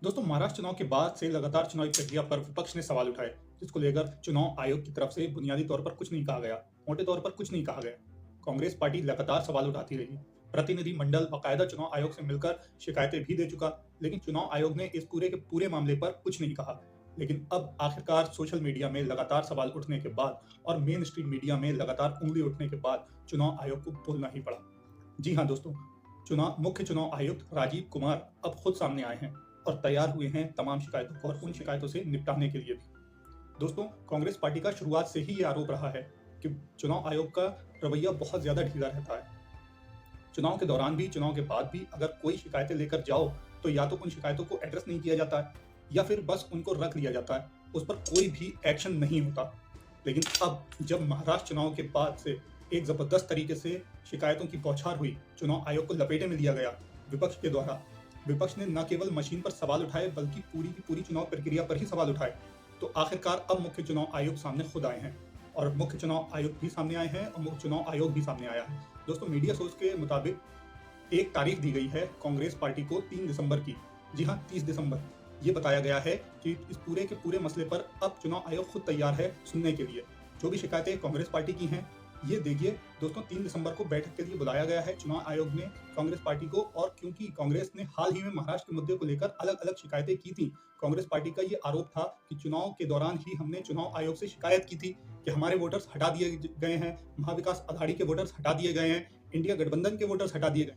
दोस्तों, महाराष्ट्र चुनाव के बाद से लगातार चुनावी प्रक्रिया पर विपक्ष ने सवाल उठाए, जिसको लेकर चुनाव आयोग की तरफ से बुनियादी तौर पर कुछ नहीं कहा गया, मोटे तौर पर कुछ नहीं कहा गया। कांग्रेस पार्टी लगातार सवाल उठाती रही। प्रतिनिधि मंडल बाकायदा चुनाव आयोग से मिलकर शिकायतें भी दे चुका, लेकिन चुनाव आयोग ने इस पूरे के पूरे मामले पर कुछ नहीं कहा। लेकिन अब आखिरकार सोशल मीडिया में लगातार सवाल उठने के बाद और मेन स्ट्रीम मीडिया में लगातार उंगली उठने के बाद चुनाव आयोग को बोलना ही पड़ा। जी हाँ दोस्तों, मुख्य चुनाव आयुक्त राजीव कुमार अब खुद सामने आए हैं और तैयार हुए हैं तमाम शिकायतों को और उन शिकायतों से निपटाने के लिए भी। दोस्तों, कांग्रेस पार्टी का शुरुआत से ही ये आरोप रहा है कि चुनाव आयोग का रवैया बहुत ज्यादा ढीला रहता है। चुनाव के दौरान भी, चुनाव के बाद भी अगर कोई शिकायतें लेकर जाओ तो या तो उन शिकायतों को एड्रेस नहीं किया जाता है या फिर बस उनको रख लिया जाता है, उस पर कोई भी एक्शन नहीं होता। लेकिन अब जब महाराष्ट्र चुनाव के बाद से एक जबरदस्त तरीके से शिकायतों की बौछार हुई, चुनाव आयोग को लपेटे में लिया गया विपक्ष के द्वारा। विपक्ष ने न केवल मशीन पर सवाल उठाए बल्कि पूरी की पूरी चुनाव प्रक्रिया पर ही सवाल उठाए। तो आखिरकार अब मुख्य चुनाव आयुक्त सामने खुद आए हैं और मुख्य चुनाव आयुक्त भी सामने आए हैं और मुख्य चुनाव आयोग भी सामने आया है। दोस्तों, मीडिया सोर्स के मुताबिक एक तारीख दी गई है कांग्रेस पार्टी को 3 दिसंबर की। जी हाँ, 30 दिसंबर। ये बताया गया है कि इस पूरे के पूरे मसले पर अब चुनाव आयोग खुद तैयार है सुनने के लिए। जो भी शिकायतें कांग्रेस पार्टी की हैं, ये देखिए दोस्तों, 3 दिसंबर को बैठक के लिए बुलाया गया है चुनाव आयोग ने कांग्रेस पार्टी को। और क्योंकि कांग्रेस ने हाल ही में महाराष्ट्र के मुद्दे को लेकर अलग अलग शिकायतें की थी, कांग्रेस पार्टी का ये आरोप था कि चुनाव के दौरान ही हमने चुनाव आयोग से शिकायत की थी कि हमारे वोटर्स हटा दिए गए हैं, महाविकास अघाड़ी के वोटर्स हटा दिए गए हैं, इंडिया गठबंधन के वोटर्स हटा दिए गए,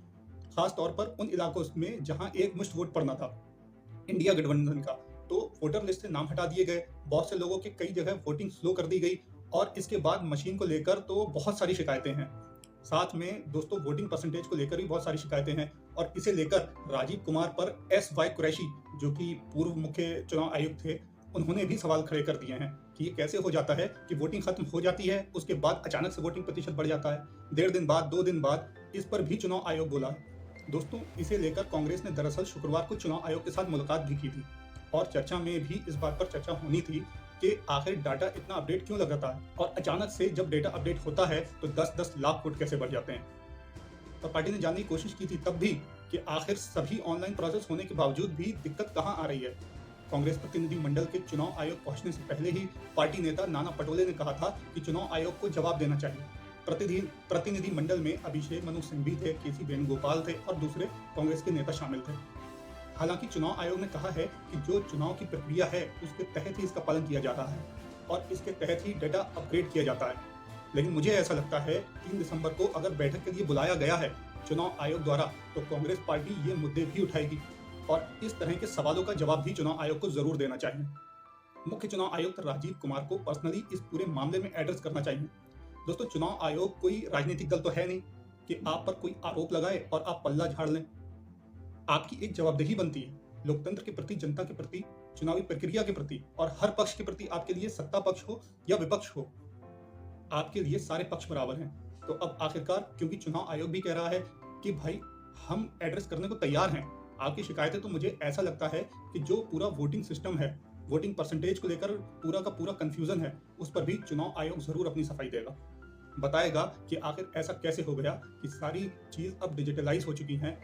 खास तौर पर उन इलाकों में जहां एक मुश्त वोट पड़ना था इंडिया गठबंधन का, तो वोटर लिस्ट से नाम हटा दिए गए। बहुत से लोगों की कई जगह वोटिंग स्लो कर दी गई और इसके बाद मशीन को लेकर तो बहुत सारी शिकायतें हैं। साथ में दोस्तों, वोटिंग परसेंटेज को लेकर भी बहुत सारी शिकायतें हैं और इसे लेकर राजीव कुमार पर एस वाई कुरैशी, जो कि पूर्व मुख्य चुनाव आयुक्त थे, उन्होंने भी सवाल खड़े कर दिए हैं कि ये कैसे हो जाता है कि वोटिंग खत्म हो जाती है, उसके बाद अचानक से वोटिंग प्रतिशत बढ़ जाता है, 1.5 दिन बाद, 2 दिन बाद। इस पर भी चुनाव आयोग बोला है। दोस्तों, इसे लेकर कांग्रेस ने दरअसल शुक्रवार को चुनाव आयोग के साथ मुलाकात भी की थी और चर्चा में भी इस बात पर चर्चा होनी थी कि आखिर डाटा इतना अपडेट क्यों लगाता है और अचानक से जब डेटा अपडेट होता है तो 10-10 लाख वोट कैसे बढ़ जाते हैं। और पार्टी ने जानने की कोशिश की थी तब भी कि आखिर सभी ऑनलाइन प्रोसेस होने के बावजूद भी दिक्कत कहां आ रही है। कांग्रेस प्रतिनिधि मंडल के चुनाव आयोग पहुंचने से पहले ही पार्टी नेता नाना पटोले ने कहा था कि चुनाव आयोग को जवाब देना चाहिए। प्रतिनिधि मंडल में अभिषेक मनु सिंघवी थे, केसी वेणुगोपाल थे और दूसरे कांग्रेस के नेता शामिल थे। हालांकि चुनाव आयोग ने कहा है कि जो चुनाव की प्रक्रिया है उसके तहत ही इसका पालन किया जा रहा है और इसके तहत ही डेटा अपग्रेड किया जाता है। लेकिन मुझे ऐसा लगता है 3 दिसंबर को अगर बैठक के लिए बुलाया गया है चुनाव आयोग द्वारा, तो कांग्रेस पार्टी ये मुद्दे भी उठाएगी और इस तरह के सवालों का जवाब भी चुनाव आयोग को जरूर देना चाहिए। मुख्य चुनाव आयुक्त राजीव कुमार को पर्सनली इस पूरे मामले में एड्रेस करना चाहिए। दोस्तों, चुनाव आयोग कोई राजनीतिक दल तो है नहीं कि आप पर कोई आरोप लगाए और आप पल्ला झाड़ लें। आपकी एक जवाबदेही बनती है लोकतंत्र के प्रति, जनता के प्रति, चुनावी प्रक्रिया के प्रति और हर पक्ष के प्रति। आपके लिए सत्ता पक्ष हो या विपक्ष हो, आपके लिए सारे पक्ष बराबर हैं। तो अब आखिरकार क्योंकि चुनाव आयोग भी कह रहा है कि भाई हम एड्रेस करने को तैयार हैं आपकी शिकायतें, तो मुझे ऐसा लगता है कि जो पूरा वोटिंग सिस्टम है, वोटिंग परसेंटेज को लेकर पूरा का पूरा कंफ्यूजन है, उस पर भी चुनाव आयोग जरूर अपनी सफाई देगा, बताएगा कि आखिर ऐसा कैसे हो गया कि सारी चीज अब डिजिटलाइज हो चुकी हैं,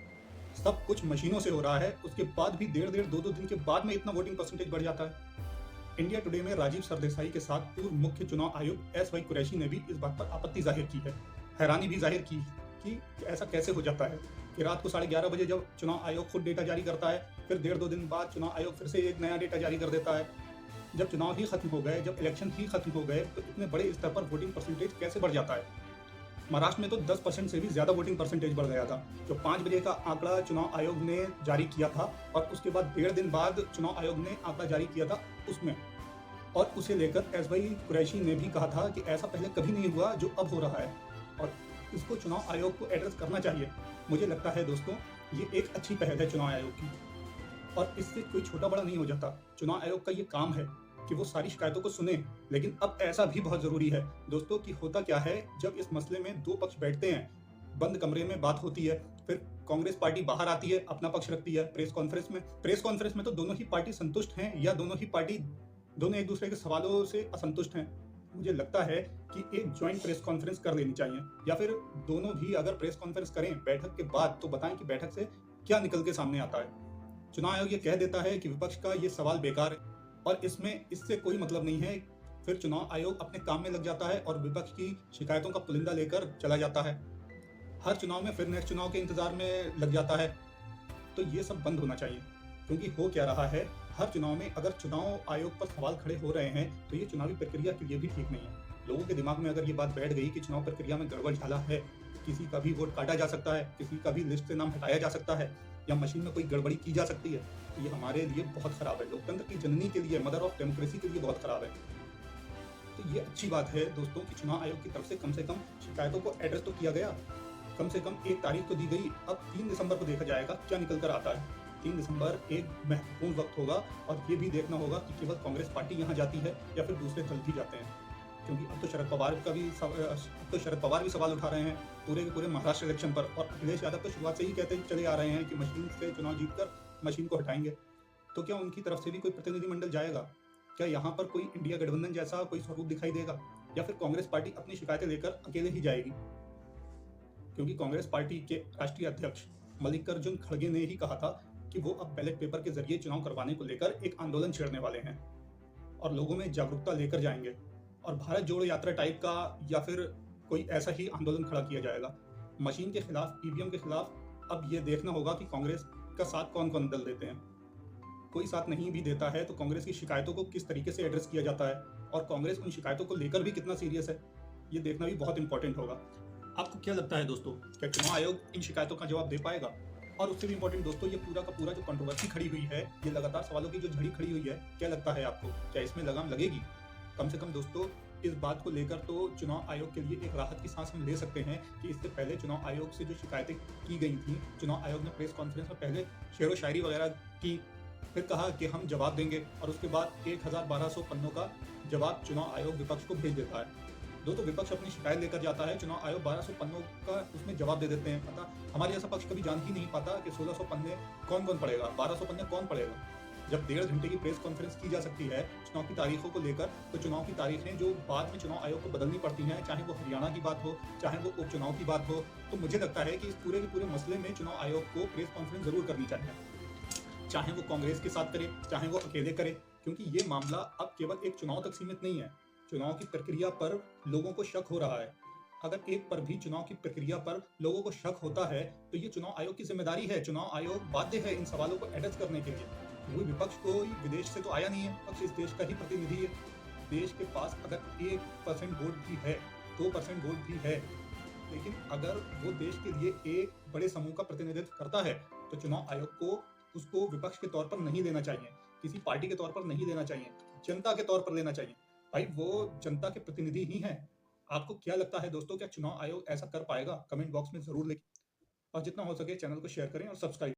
सब कुछ मशीनों से हो रहा है, उसके बाद भी 1.5-2 दिन के बाद में इतना वोटिंग परसेंटेज बढ़ जाता है। इंडिया टुडे में राजीव सरदेसाई के साथ पूर्व मुख्य चुनाव आयुक्त एस वाई कुरैशी ने भी इस बात पर आपत्ति जाहिर की है, हैरानी भी जाहिर की कि ऐसा कैसे हो जाता है कि रात को 11:30 बजे जब चुनाव आयोग खुद डेटा जारी करता है, फिर 1.5-2 दिन बाद चुनाव आयोग फिर से एक नया डेटा जारी कर देता है। जब चुनाव ही खत्म हो गए, जब इलेक्शन ही खत्म हो गए, तो इतने बड़े स्तर पर वोटिंग परसेंटेज कैसे बढ़ जाता है। महाराष्ट्र में तो 10% से भी ज्यादा वोटिंग परसेंटेज बढ़ गया था। जो 5 बजे का आंकड़ा चुनाव आयोग ने जारी किया था और उसके बाद 1.5 दिन बाद चुनाव आयोग ने आंकड़ा जारी किया था उसमें, और उसे लेकर एस वाई कुरैशी ने भी कहा था कि ऐसा पहले कभी नहीं हुआ जो अब हो रहा है और इसको चुनाव आयोग को एड्रेस करना चाहिए। मुझे लगता है दोस्तों, ये एक अच्छी पहल है चुनाव आयोग की और इससे कोई छोटा बड़ा नहीं हो जाता। चुनाव आयोग का ये काम है कि वो सारी शिकायतों को सुने। लेकिन अब ऐसा भी बहुत जरूरी है दोस्तों कि होता क्या है, जब इस मसले में दो पक्ष बैठते हैं, बंद कमरे में बात होती है, फिर कांग्रेस पार्टी बाहर आती है, अपना पक्ष रखती है प्रेस कॉन्फ्रेंस में तो दोनों ही पार्टी संतुष्ट हैं या दोनों एक दूसरे के सवालों से असंतुष्ट हैं। मुझे लगता है कि एक ज्वाइंट प्रेस कॉन्फ्रेंस कर लेनी चाहिए या फिर दोनों भी अगर प्रेस कॉन्फ्रेंस करें बैठक के बाद, तो बताएं कि बैठक से क्या निकल के सामने आता है। चुनाव आयोग ये कह देता है कि विपक्ष का ये सवाल बेकार है और इससे कोई मतलब नहीं है। फिर चुनाव आयोग अपने काम में लग जाता है और विपक्ष की शिकायतों का पुलिंदा लेकर चला जाता है। हर चुनाव में फिर नेक्स्ट चुनाव के इंतजार में लग जाता है। तो ये सब बंद होना चाहिए, क्योंकि हो क्या रहा है, हर चुनाव में अगर चुनाव आयोग पर सवाल खड़े हो रहे हैं तो ये चुनावी प्रक्रिया के लिए भी ठीक नहीं है। लोगों के दिमाग में अगर ये बात बैठ गई कि चुनाव प्रक्रिया में गड़बड़ झाला है, किसी का भी वोट काटा जा सकता है, किसी का भी लिस्ट से नाम हटाया जा सकता है या मशीन में कोई गड़बड़ी की जा सकती है, तो ये हमारे लिए बहुत खराब है। लोकतंत्र की जननी के लिए, मदर ऑफ डेमोक्रेसी के लिए बहुत खराब है। तो ये अच्छी बात है दोस्तों कि चुनाव आयोग की तरफ से कम शिकायतों को एड्रेस तो किया गया। कम से कम एक तारीख तो दी गई। अब 3 दिसंबर को देखा जाएगा क्या निकल कर आता है। 3 दिसंबर एक महत्वपूर्ण वक्त होगा और ये भी देखना होगा कि केवल कांग्रेस पार्टी यहाँ जाती है या फिर दूसरे दल भी जाते हैं, क्योंकि अब तो शरद पवार भी सवाल उठा रहे हैं पूरे के पूरे महाराष्ट्र इलेक्शन पर। और अखिलेश यादव तो शुरुआत से ही कहते चले आ रहे हैं कि मशीन से चुनाव जीतकर मशीन को हटाएंगे। तो क्या उनकी तरफ से भी कोई प्रतिनिधिमंडल जाएगा? क्या यहाँ पर कोई इंडिया गठबंधन जैसा कोई स्वरूप दिखाई देगा, या फिर कांग्रेस पार्टी अपनी शिकायतें लेकर अकेले ही जाएगी? क्योंकि कांग्रेस पार्टी के राष्ट्रीय अध्यक्ष मल्लिकार्जुन खड़गे ने ही कहा था कि वो अब बैलेट पेपर के जरिए चुनाव करवाने को लेकर एक आंदोलन छेड़ने वाले हैं और लोगों में जागरूकता लेकर जाएंगे और भारत जोड़ो यात्रा टाइप का या फिर कोई ऐसा ही आंदोलन खड़ा किया जाएगा मशीन के खिलाफ, ईवीएम के खिलाफ। अब ये देखना होगा कि कांग्रेस का साथ कौन कौन दल देते हैं। कोई साथ नहीं भी देता है तो कांग्रेस की शिकायतों को किस तरीके से एड्रेस किया जाता है और कांग्रेस उन शिकायतों को लेकर भी कितना सीरियस है, ये देखना भी बहुत इंपॉर्टेंट होगा। आपको क्या लगता है दोस्तों, क्या चुनाव आयोग इन शिकायतों का जवाब दे पाएगा? और उससे भी इंपॉर्टेंट दोस्तों, ये पूरा का पूरा जो कंट्रोवर्सी खड़ी हुई है, ये लगातार सवालों की जो झड़ी खड़ी हुई है, क्या लगता है आपको, क्या इसमें लगाम लगेगी? कम से कम दोस्तों इस बात को लेकर तो चुनाव आयोग के लिए एक राहत की सांस हम ले सकते हैं कि इससे पहले चुनाव आयोग से जो शिकायतें की गई थी, चुनाव आयोग ने प्रेस कॉन्फ्रेंस में पहले शेरो शायरी वगैरह की, फिर कहा कि हम जवाब देंगे और उसके बाद 1200 पन्नों का जवाब चुनाव आयोग विपक्ष को भेज देता है। दोस्तों विपक्ष अपनी शिकायत लेकर जाता है, चुनाव आयोग 1200 पन्नों का उसमें जवाब दे देते हैं। पता हमारे जैसा पक्ष कभी जान ही नहीं पाता कि 1600 पन्ने कौन कौन पढ़ेगा, 1200 पन्ने कौन पढ़ेगा। जब 1.5 घंटे की प्रेस कॉन्फ्रेंस की जा सकती है चुनाव की तारीखों को लेकर, तो चुनाव की तारीखें जो बाद में चुनाव आयोग को बदलनी पड़ती हैं, चाहे वो हरियाणा की बात हो, चाहे वो उपचुनाव की बात हो, तो मुझे लगता है कि इस पूरे के पूरे मसले में चुनाव आयोग को प्रेस कॉन्फ्रेंस जरूर करनी चाहिए, चाहे वो कांग्रेस के साथ करे, चाहे वो अकेले करे, क्योंकि ये मामला अब केवल एक चुनाव तक सीमित नहीं है। चुनाव की प्रक्रिया पर लोगों को शक हो रहा है। अगर एक पर भी चुनाव की प्रक्रिया पर लोगों को शक होता है तो ये चुनाव आयोग की जिम्मेदारी है। चुनाव आयोग बाध्य है इन सवालों को एड्रेस करने के लिए। कोई विपक्ष कोई विदेश से तो आया नहीं है, विपक्ष इस देश का ही प्रतिनिधि है। देश के पास अगर 1% वोट भी है, 2% वोट भी है, लेकिन अगर वो देश के लिए एक बड़े समूह का प्रतिनिधित्व करता है तो चुनाव आयोग को उसको विपक्ष के तौर पर नहीं लेना चाहिए, किसी पार्टी के तौर पर नहीं लेना चाहिए, जनता के तौर पर लेना चाहिए। भाई वो जनता के प्रतिनिधि ही हैं। आपको क्या लगता है दोस्तों, क्या चुनाव आयोग ऐसा कर पाएगा? कमेंट बॉक्स में जरूर लिखें और जितना हो सके चैनल को शेयर करें और सब्सक्राइब